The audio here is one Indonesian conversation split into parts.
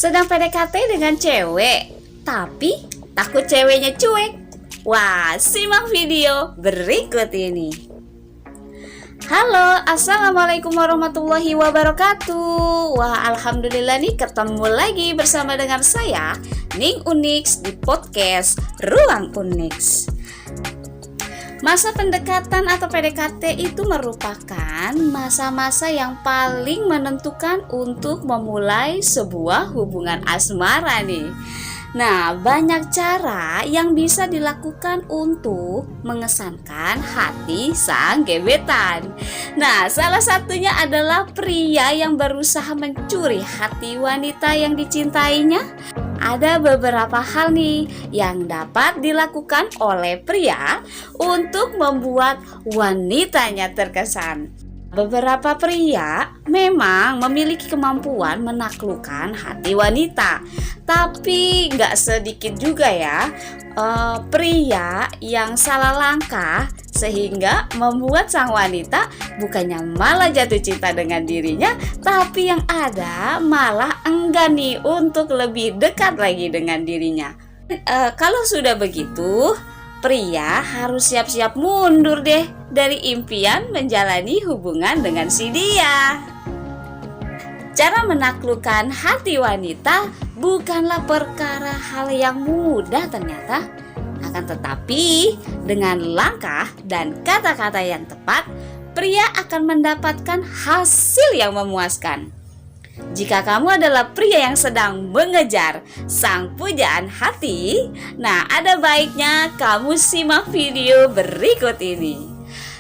Sedang PDKT dengan cewek, tapi takut ceweknya cuek. Wah, simak video berikut ini. Halo, assalamualaikum warahmatullahi wabarakatuh. Wah, alhamdulillah nih ketemu lagi bersama dengan saya, Ning Unix, di podcast Ruang Unix. Masa pendekatan atau PDKT itu merupakan masa-masa yang paling menentukan untuk memulai sebuah hubungan asmara nih. Nah, banyak cara yang bisa dilakukan untuk mengesankan hati sang gebetan. Nah, salah satunya adalah pria yang berusaha mencuri hati wanita yang dicintainya. Ada beberapa hal nih yang dapat dilakukan oleh pria untuk membuat wanitanya terkesan. Beberapa pria memang memiliki kemampuan menaklukkan hati wanita, tapi nggak sedikit juga ya pria yang salah langkah sehingga membuat sang wanita bukannya malah jatuh cinta dengan dirinya, tapi yang ada malah enggan nih untuk lebih dekat lagi dengan dirinya. Kalau sudah begitu, pria harus siap-siap mundur deh dari impian menjalani hubungan dengan si dia. Cara menaklukkan hati wanita bukanlah perkara hal yang mudah ternyata. Akan tetapi dengan langkah dan kata-kata yang tepat, pria akan mendapatkan hasil yang memuaskan. Jika kamu adalah pria yang sedang mengejar sang pujaan hati, nah ada baiknya kamu simak video berikut ini.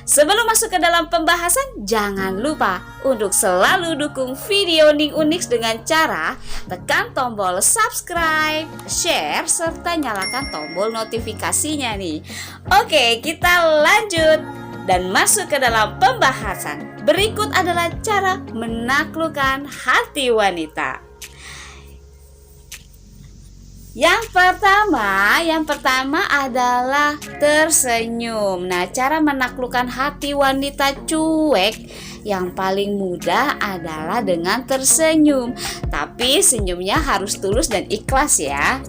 Sebelum masuk ke dalam pembahasan, jangan lupa untuk selalu dukung video Ning Unix dengan cara tekan tombol subscribe, share, serta nyalakan tombol notifikasinya nih. Oke, kita lanjut dan masuk ke dalam pembahasan. Berikut adalah cara menaklukkan hati wanita. Yang pertama adalah tersenyum. Nah, cara menaklukkan hati wanita cuek yang paling mudah adalah dengan tersenyum. Tapi senyumnya harus tulus dan ikhlas ya.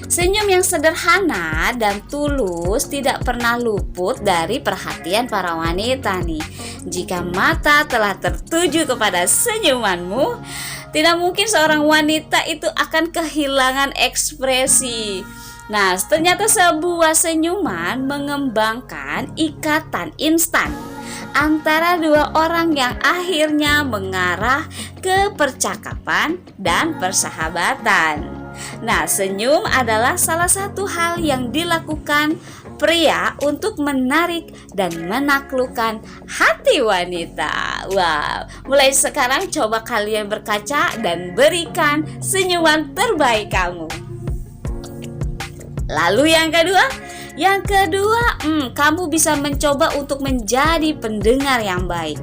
Senyum yang sederhana dan tulus tidak pernah luput dari perhatian para wanita nih. Jika mata telah tertuju kepada senyumanmu, tidak mungkin seorang wanita itu akan kehilangan ekspresi. Nah, ternyata sebuah senyuman mengembangkan ikatan instan antara dua orang yang akhirnya mengarah ke percakapan dan persahabatan. Nah, senyum adalah salah satu hal yang dilakukan pria untuk menarik dan menaklukkan hati wanita. Wow, mulai sekarang coba kalian berkaca dan berikan senyuman terbaik kamu. Lalu yang kedua, kamu bisa mencoba untuk menjadi pendengar yang baik.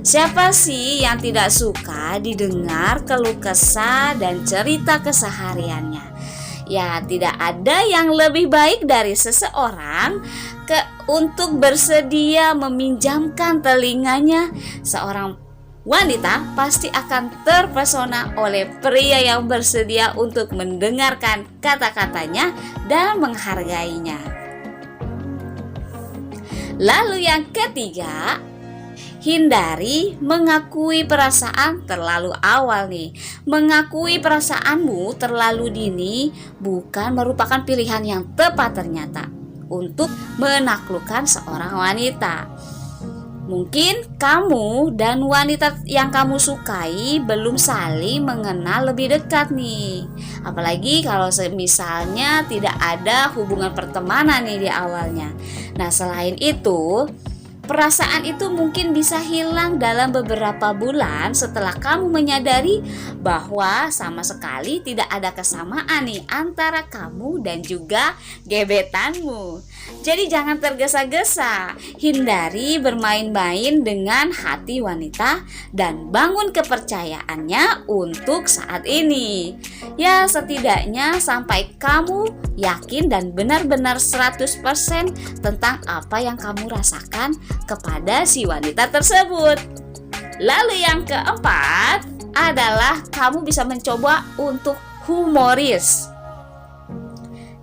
Siapa sih yang tidak suka didengar keluh kesah dan cerita kesehariannya? Ya, tidak ada yang lebih baik dari seseorang untuk bersedia meminjamkan telinganya. Seorang wanita pasti akan terpesona oleh pria yang bersedia untuk mendengarkan kata-katanya dan menghargainya. Lalu yang ketiga, hindari mengakui perasaan terlalu awal nih. Mengakui perasaanmu terlalu dini bukan merupakan pilihan yang tepat ternyata untuk menaklukkan seorang wanita. Mungkin kamu dan wanita yang kamu sukai belum saling mengenal lebih dekat nih. Apalagi kalau misalnya tidak ada hubungan pertemanan nih di awalnya. Nah, selain itu, perasaan itu mungkin bisa hilang dalam beberapa bulan setelah kamu menyadari bahwa sama sekali tidak ada kesamaan nih antara kamu dan juga gebetanmu. Jadi jangan tergesa-gesa, hindari bermain-main dengan hati wanita dan bangun kepercayaannya untuk saat ini. Ya, setidaknya sampai kamu yakin dan benar-benar 100% tentang apa yang kamu rasakan kepada si wanita tersebut. Lalu yang keempat adalah kamu bisa mencoba untuk humoris.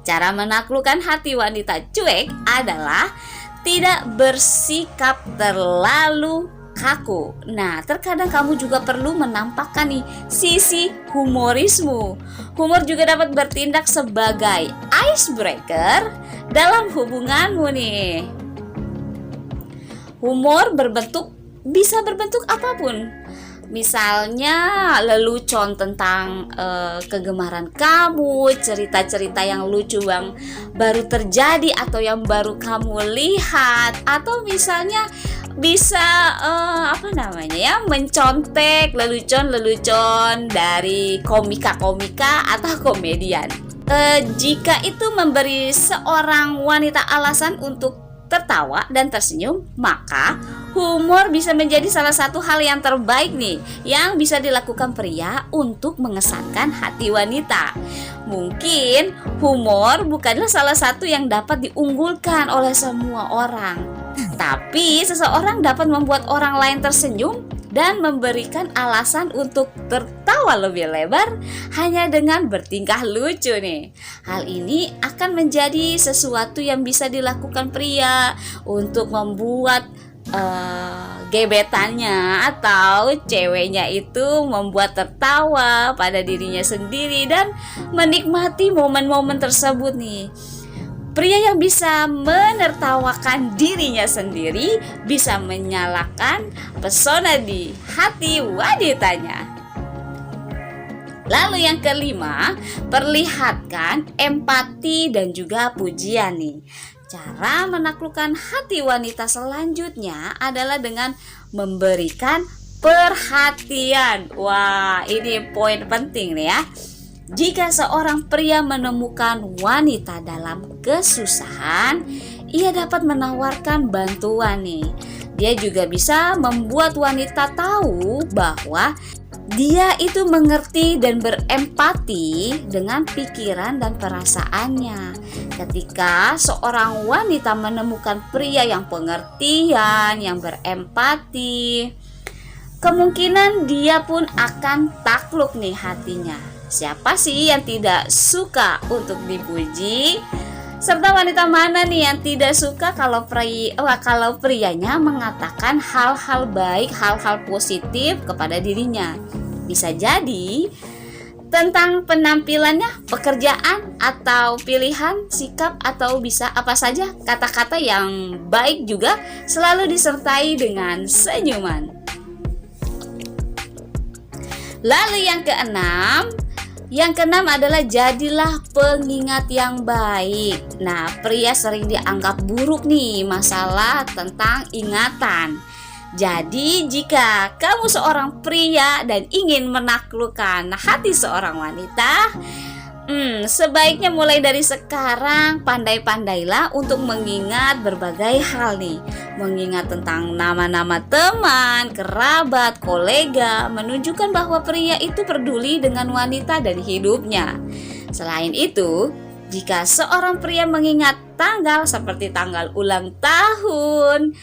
Cara menaklukkan hati wanita cuek adalah tidak bersikap terlalu kaku. Nah, terkadang kamu juga perlu menampakkan nih sisi humorismu. Humor juga dapat bertindak sebagai icebreaker dalam hubunganmu nih. Humor bisa berbentuk apapun. Misalnya lelucon tentang kegemaran kamu, cerita-cerita yang lucu yang baru terjadi atau yang baru kamu lihat, atau misalnya bisa mencontek lelucon-lelucon dari komika-komika atau komedian. Jika itu memberi seorang wanita alasan untuk tertawa dan tersenyum, maka humor bisa menjadi salah satu hal yang terbaik nih yang bisa dilakukan pria untuk mengesankan hati wanita. Mungkin humor bukanlah salah satu yang dapat diunggulkan oleh semua orang, tapi seseorang dapat membuat orang lain tersenyum dan memberikan alasan untuk tertawa lebih lebar hanya dengan bertingkah lucu nih. Hal ini akan menjadi sesuatu yang bisa dilakukan pria untuk membuat gebetannya atau ceweknya itu membuat tertawa pada dirinya sendiri dan menikmati momen-momen tersebut nih. Pria yang bisa menertawakan dirinya sendiri bisa menyalakan pesona di hati wanitanya. Lalu yang kelima, perlihatkan empati dan juga pujian nih. Cara menaklukkan hati wanita selanjutnya adalah dengan memberikan perhatian. Wah, ini poin penting nih ya. Jika seorang pria menemukan wanita dalam kesusahan, ia dapat menawarkan bantuan nih. Dia juga bisa membuat wanita tahu bahwa dia itu mengerti dan berempati dengan pikiran dan perasaannya. Ketika seorang wanita menemukan pria yang pengertian, yang berempati, kemungkinan dia pun akan takluk nih hatinya. Siapa sih yang tidak suka untuk dipuji? Serta wanita mana nih yang tidak suka kalau prianya mengatakan hal-hal baik, hal-hal positif kepada dirinya? Bisa jadi tentang penampilannya, pekerjaan, atau pilihan, sikap, atau bisa apa saja kata-kata yang baik juga selalu disertai dengan senyuman. Lalu yang keenam adalah jadilah pengingat yang baik. Nah, pria sering dianggap buruk nih masalah tentang ingatan. Jadi, jika kamu seorang pria dan ingin menaklukkan hati seorang wanita, sebaiknya mulai dari sekarang pandai-pandailah untuk mengingat berbagai hal nih. Mengingat tentang nama-nama teman, kerabat, kolega, menunjukkan bahwa pria itu peduli dengan wanita dan hidupnya. Selain itu, jika seorang pria mengingat tanggal seperti tanggal ulang tahun,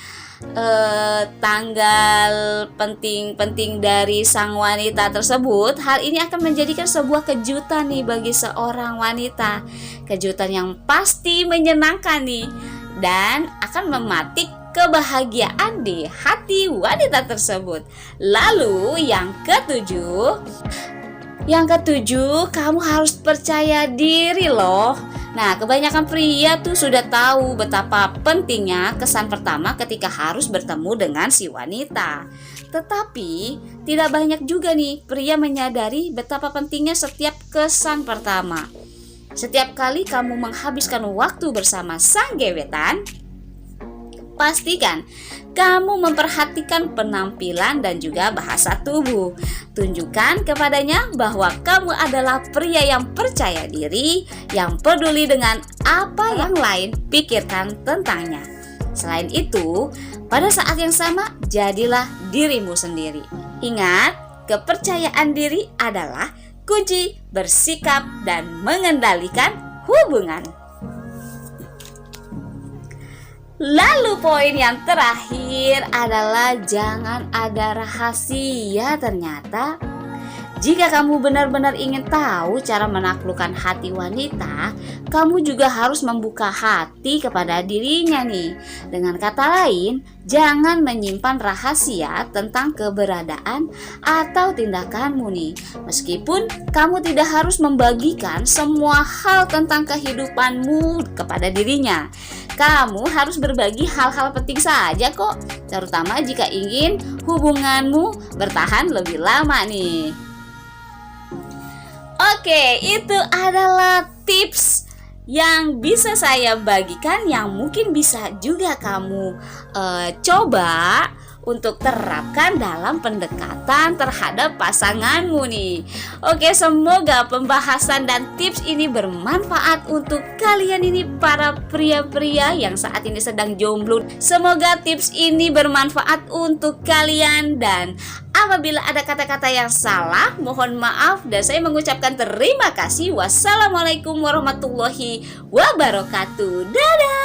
tanggal penting-penting dari sang wanita tersebut, hal ini akan menjadikan sebuah kejutan nih bagi seorang wanita. Kejutan yang pasti menyenangkan nih dan akan mematik kebahagiaan di hati wanita tersebut. Lalu yang ketujuh, kamu harus percaya diri loh. Nah, kebanyakan pria tuh sudah tahu betapa pentingnya kesan pertama ketika harus bertemu dengan si wanita. Tetapi tidak banyak juga nih pria menyadari betapa pentingnya setiap kesan pertama. Setiap kali kamu menghabiskan waktu bersama sang gebetan, pastikan kamu memperhatikan penampilan dan juga bahasa tubuh. Tunjukkan kepadanya bahwa kamu adalah pria yang percaya diri, yang peduli dengan apa yang lain pikirkan tentangnya. Selain itu, pada saat yang sama, jadilah dirimu sendiri. Ingat, kepercayaan diri adalah kunci bersikap dan mengendalikan hubungan. Lalu poin yang terakhir adalah jangan ada rahasia ternyata. Jika kamu benar-benar ingin tahu cara menaklukkan hati wanita, kamu juga harus membuka hati kepada dirinya nih. Dengan kata lain, jangan menyimpan rahasia tentang keberadaan atau tindakanmu nih. Meskipun kamu tidak harus membagikan semua hal tentang kehidupanmu kepada dirinya. Kamu harus berbagi hal-hal penting saja kok, terutama jika ingin hubunganmu bertahan lebih lama nih. Oke, itu adalah tips yang bisa saya bagikan yang mungkin bisa juga kamu coba untuk terapkan dalam pendekatan terhadap pasanganmu nih. Oke, semoga pembahasan dan tips ini bermanfaat untuk kalian ini para pria-pria yang saat ini sedang jomblo. Semoga tips ini bermanfaat untuk kalian, dan apabila ada kata-kata yang salah, mohon maaf dan saya mengucapkan terima kasih. Wassalamualaikum warahmatullahi wabarakatuh. Dadah.